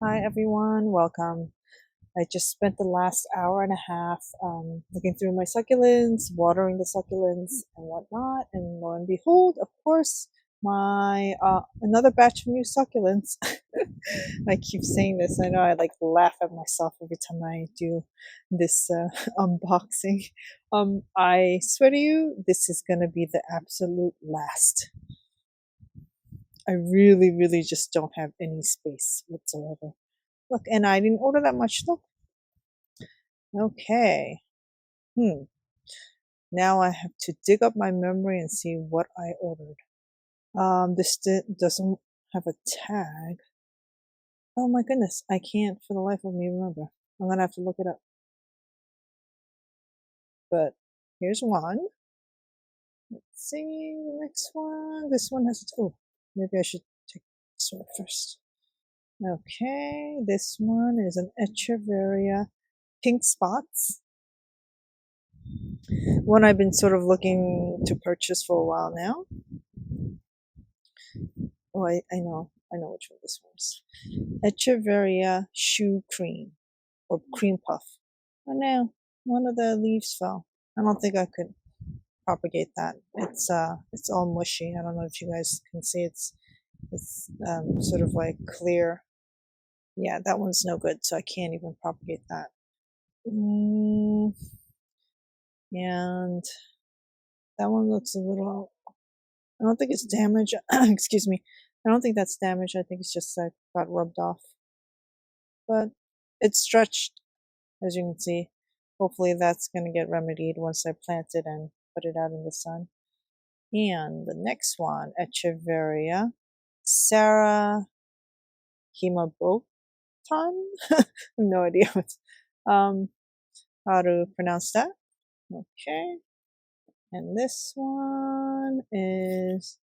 Hi everyone, welcome. I just spent the last hour and a half looking through my succulents, watering the succulents and whatnot, and lo and behold, of course, my another batch of new succulents. I keep saying this. I know I like laugh at myself every time I do this unboxing. I swear to you, this is gonna be the absolute last. I really, really just don't have any space whatsoever. Look, and I didn't order that much. Look. Okay. Hmm. Now I have to dig up my memory and see what I ordered. This doesn't have a tag. Oh my goodness, I can't for the life of me remember. I'm gonna have to look it up. But here's one. Let's see the next one. This one has oh, maybe I should take this one first. Okay, this one is an Echeveria pink spots. One I've been sort of looking to purchase for a while now. Oh, I know which one this was. Echeveria shoe cream or cream puff. Oh no, one of the leaves fell. I don't think I could propagate that. It's all mushy. I don't know if you guys can see it's sort of like clear. Yeah, that one's no good, so I can't even propagate that. And that one looks a little. I don't think it's damaged. Excuse me. I don't think that's damaged. I think it's just got rubbed off. But it's stretched, as you can see. Hopefully that's going to get remedied once I plant it and put it out in the sun. And the next one, Echeveria Sarah Hemabotan. I have no idea how to pronounce that. Okay. And this one is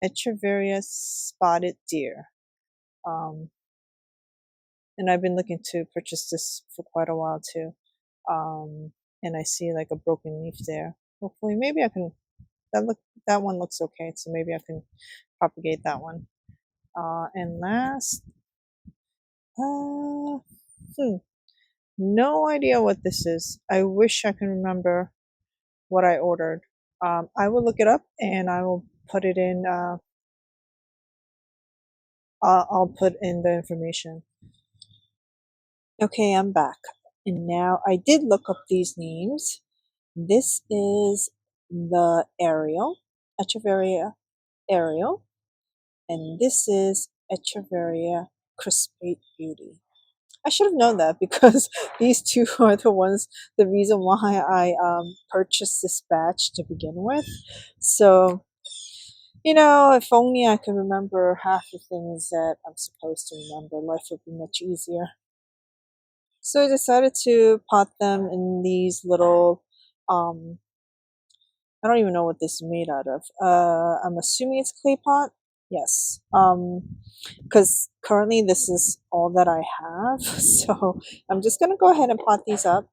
Echeveria Spotted Deer. And I've been looking to purchase this for quite a while too. And I see like a broken leaf there. Hopefully, maybe I can. That one looks okay, so maybe I can propagate that one. And last, uh, no idea what this is. I wish I can remember what I ordered. I will look it up and I will put it in. I'll put in the information. Okay, I'm back. And now I did look up these names. This is the Ariel, Echeveria Ariel, and this is Echeveria Crispate Beauty. I should have known that because these two are the reason why I purchased this batch to begin with. So, if only I could remember half the things that I'm supposed to remember, life would be much easier. So I decided to pot them in these little, I don't even know what this is made out of. I'm assuming it's clay pot. Yes. Because currently this is all that I have. So I'm just gonna go ahead and pot these up.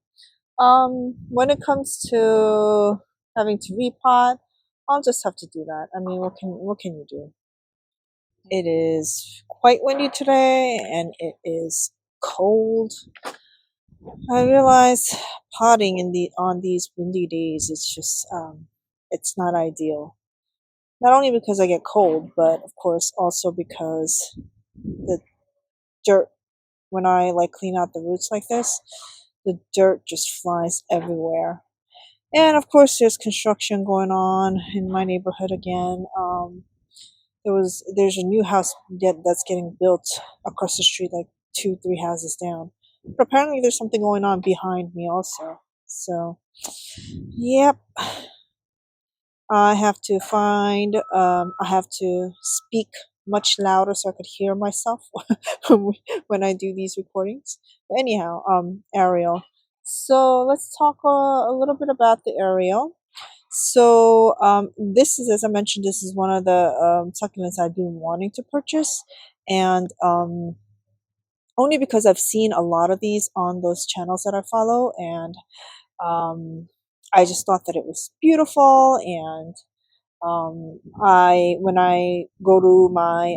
When it comes to having to repot, I'll just have to do that. I mean, what can you do? It is quite windy today, and it is cold. I realize potting on these windy days, it's not ideal. Not only because I get cold, but of course also because the dirt, when I like clean out the roots like this, the dirt just flies everywhere. And of course there's construction going on in my neighborhood again. There's a new house that's getting built across the street, like 2, 3 houses down. But apparently there's something going on behind me also. So, yep. I have to I have to speak much louder so I could hear myself when I do these recordings. But anyhow, Ariel. So let's talk a little bit about the Ariel. So this is, as I mentioned, this is one of the succulents I've been wanting to purchase, and only because I've seen a lot of these on those channels that I follow, and I just thought that it was beautiful. And I when I go to my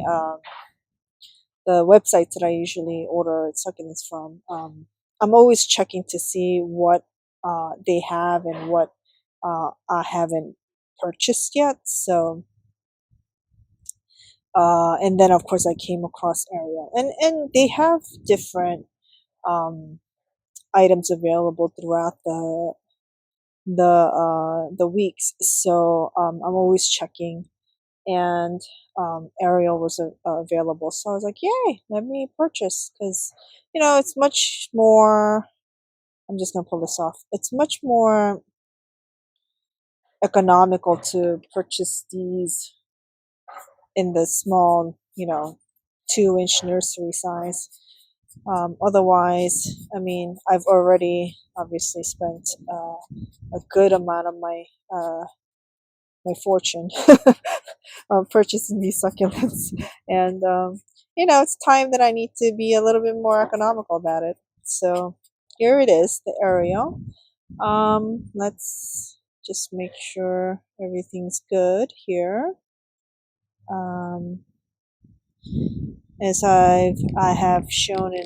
the websites that I usually order succulents from. I'm always checking to see what they have and what I haven't purchased yet. So, and then of course I came across Ariel, and they have different um, items available throughout the weeks. So I'm always checking, and Ariel was available. So I was like, yay, let me purchase, because it's much more. I'm just gonna pull this off. It's much more economical to purchase these in the small, 2-inch nursery size. Otherwise, I mean, I've already obviously spent a good amount of my fortune purchasing these succulents, and it's time that I need to be a little bit more economical about it. So here it is, the Ariel. Let's just make sure everything's good here. Um, as I have shown in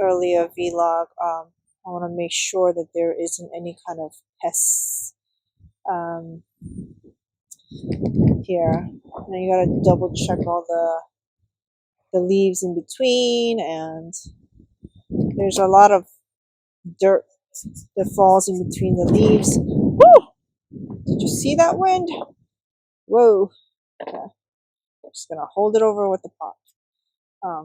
earlier vlog, I want to make sure that there isn't any kind of pests here. Now you gotta double check all the leaves in between, and there's a lot of dirt that falls in between the leaves. Woo! Did you see that wind? Whoa. Okay. I'm just gonna hold it over with the pot. Um,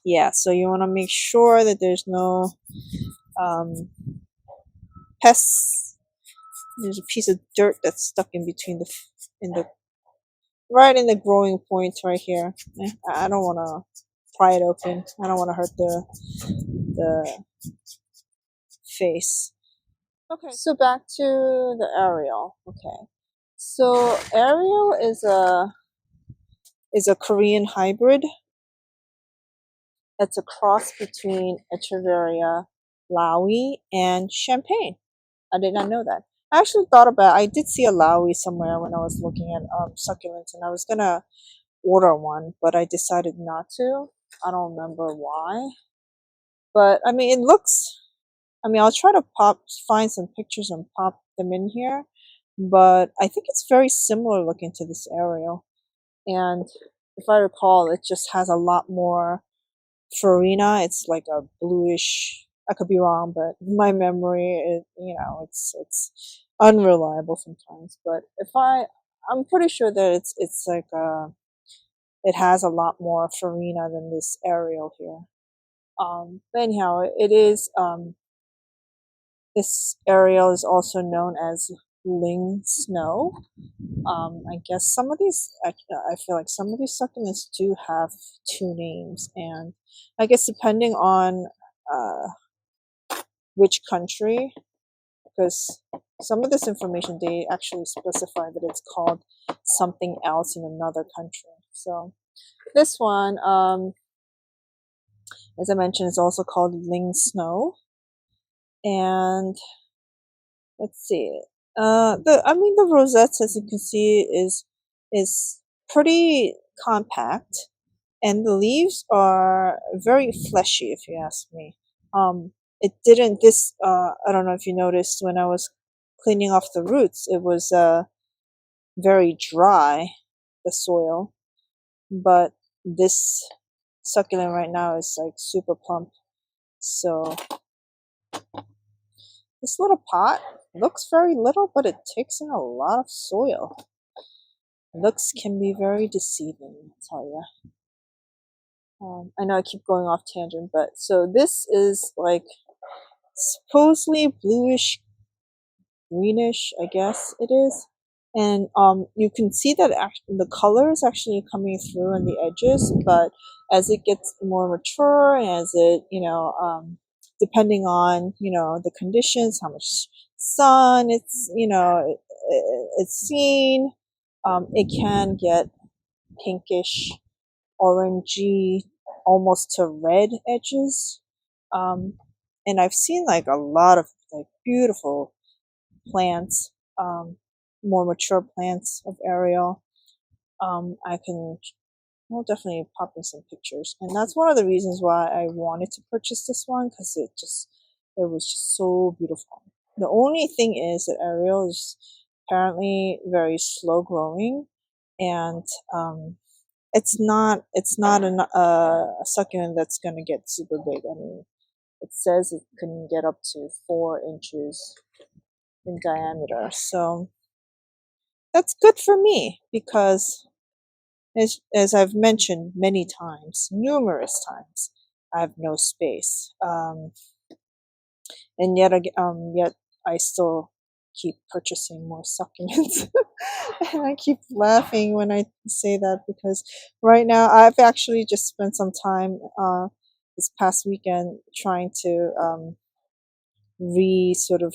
yeah, so you want to make sure that there's no pests. There's a piece of dirt that's stuck in between right in the growing point right here. I don't want to pry it open. I don't want to hurt the face. Okay, so back to the Ariel. Okay, so Ariel is a Korean hybrid. That's a cross between Echeveria, Laui, and Champagne. I did not know that. I actually thought about. I did see a Laui somewhere when I was looking at succulents, and I was gonna order one, but I decided not to. I don't remember why. But I mean, it looks. I mean, I'll try to find some pictures and pop them in here. But I think it's very similar looking to this Ariel. And if I recall, it just has a lot more farina. It's like a bluish. I could be wrong, but my memory is, it's unreliable sometimes. But I'm pretty sure that it's like it has a lot more farina than this Ariel here. But anyhow, it is this Ariel is also known as Ling Snow. I guess some of these, I feel like some of these succulents do have two names, and I guess depending on which country, because some of this information they actually specify that it's called something else in another country. So this one, as I mentioned, is also called Ling Snow, and let's see. The rosettes, as you can see, is pretty compact, and the leaves are very fleshy, if you ask me. It didn't. I don't know if you noticed when I was cleaning off the roots, it was very dry, the soil, but this succulent right now is like super plump. So this little pot looks very little, but it takes in a lot of soil. Looks can be very deceiving, I tell you. I know I keep going off tangent, but so this is like supposedly bluish greenish, I guess it is. And you can see that the color is actually coming through on the edges, but as it gets more mature, and as it, depending on, the conditions, how much sun it's seen, it can get pinkish, orangey, almost to red edges. And I've seen like a lot of like beautiful plants, more mature plants of Ariel. I can I'll definitely pop in some pictures. And that's one of the reasons why I wanted to purchase this one, because it was just so beautiful. The only thing is that Ariel is apparently very slow growing, and it's not a succulent that's gonna get super big. I mean, it says it can get up to 4 inches in diameter, so that's good for me because as I've mentioned many times, numerous times, I have no space. And yet I still keep purchasing more succulents. And I keep laughing when I say that because right now I've actually just spent some time this past weekend trying to re sort of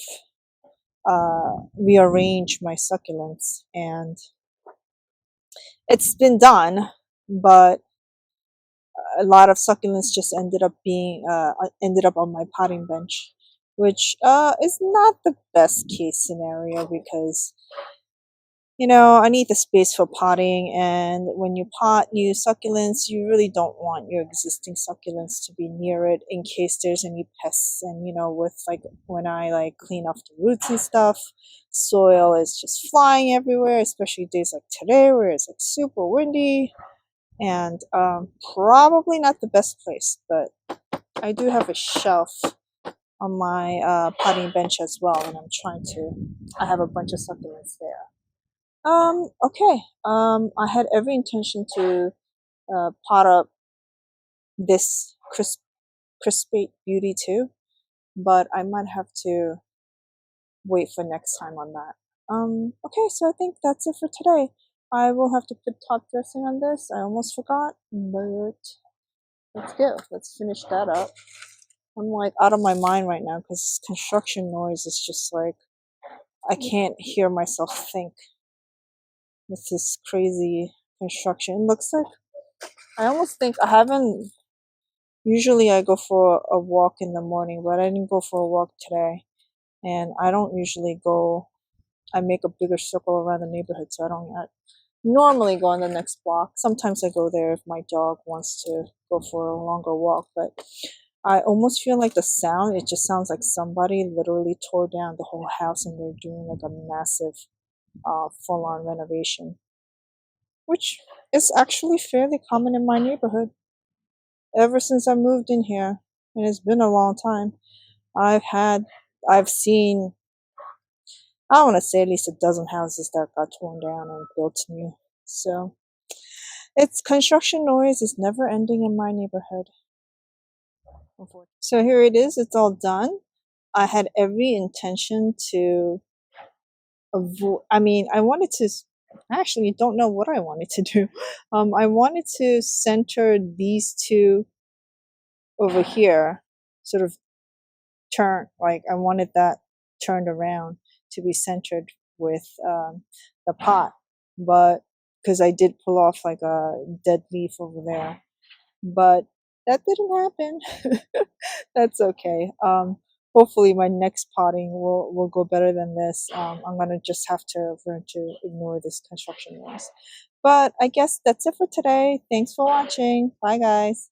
rearrange my succulents, and it's been done, but a lot of succulents just ended up on my potting bench, which is not the best case scenario because I need the space for potting, and when you pot new succulents, you really don't want your existing succulents to be near it in case there's any pests. And with like when I like clean off the roots and stuff, soil is just flying everywhere, especially days like today where it's like super windy, and probably not the best place. But I do have a shelf on my potting bench as well, and I have a bunch of succulents there. Okay. I had every intention to pot up this crispate beauty too, but I might have to wait for next time on that. Okay, so I think that's it for today. I will have to put top dressing on this. I almost forgot, but let's go. Let's finish that up. I'm like out of my mind right now because construction noise is just like I can't hear myself think with this crazy construction. It looks like I almost think I haven't. Usually I go for a walk in the morning, but I didn't go for a walk today. And I don't usually go, I make a bigger circle around the neighborhood, so I don't normally go on the next block. Sometimes I go there if my dog wants to go for a longer walk, but I almost feel like the sound, it just sounds like somebody literally tore down the whole house and they're doing like a massive full on renovation, which is actually fairly common in my neighborhood. Ever since I moved in here, and it's been a long time, I've had, I've seen, I want to say at least a dozen houses that got torn down and built new. So it's construction noise is never ending in my neighborhood. So here it is, it's all done. I had every intention to avoid, I wanted to, I actually don't know what I wanted to do. I wanted to center these two over here, sort of turn, like I wanted that turned around to be centered with the pot, but because I did pull off like a dead leaf over there, but that didn't happen. That's okay. Hopefully my next potting will go better than this. I'm gonna just have to learn to ignore this construction noise. But I guess that's it for today. Thanks for watching. Bye guys.